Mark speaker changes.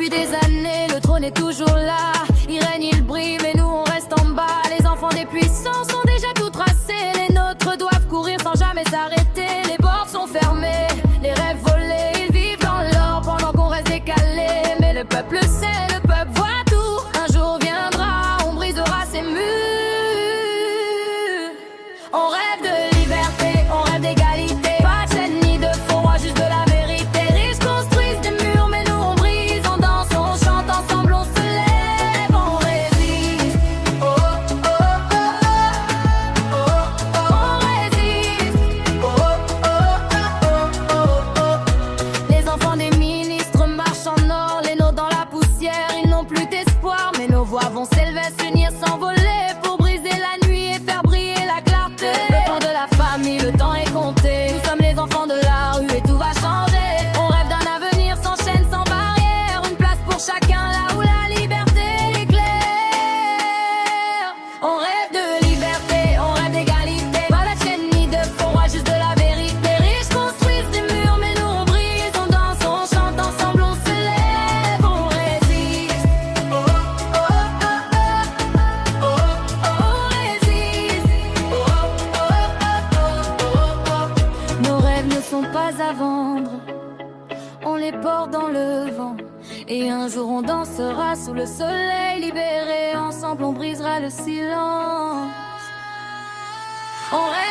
Speaker 1: Depuis des années, le trône est toujours là. Il règne, il brille, mais nous on reste en bas. Les enfants des puissants sont déjà tout tracés. Les nôtres doivent courir sans jamais s'arrêter. Les portes sont fermées, les rêves volés. Ils vivent dans l'or pendant qu'on reste décalé. Mais le peuple sait, le peuple voit tout. Un jour viendra, on brisera ces murs. On rêve de liberté, on rêve d'égalité. Pas de chaîne ni de faux rois, juste de la vérité. Riches construisent des murs, mais nous on brise. On danse, on chante ensemble, on se lève, on résiste. Oh, oh, oh, oh, oh, oh, on résiste. Oh, oh, oh, oh, oh, oh. Les enfants des ministres marchent en or, les nôtres dans la poussière, ils n'ont plus d'espoir. Mais nos voix vont s'élever, s'unir, s'envoler pour briser la nuit et faire briller la clarté. Le temps de la famille, le temps est compté. Nous sommes les enfants de la rue et tout va changer. On rêve d'un avenir sans chaîne, sans barrière. Une place pour chacun là où la liberté éclaire. On rêve de liberté, on rêve d'égalité. Pas de chaîne ni de faux rois, juste de la vérité. Les riches construisent des murs, mais nous on brise. On danse, on chante ensemble, on se lève, on résiste. Oh, oh, oh, oh, oh, oh, on résiste. Oh, oh, oh, oh, oh. Nos rêves ne sont pas à vendre, on les porte dans le vent. Et un jour on dansera sous le soleil libéré. Ensemble on brisera le silence. On rêve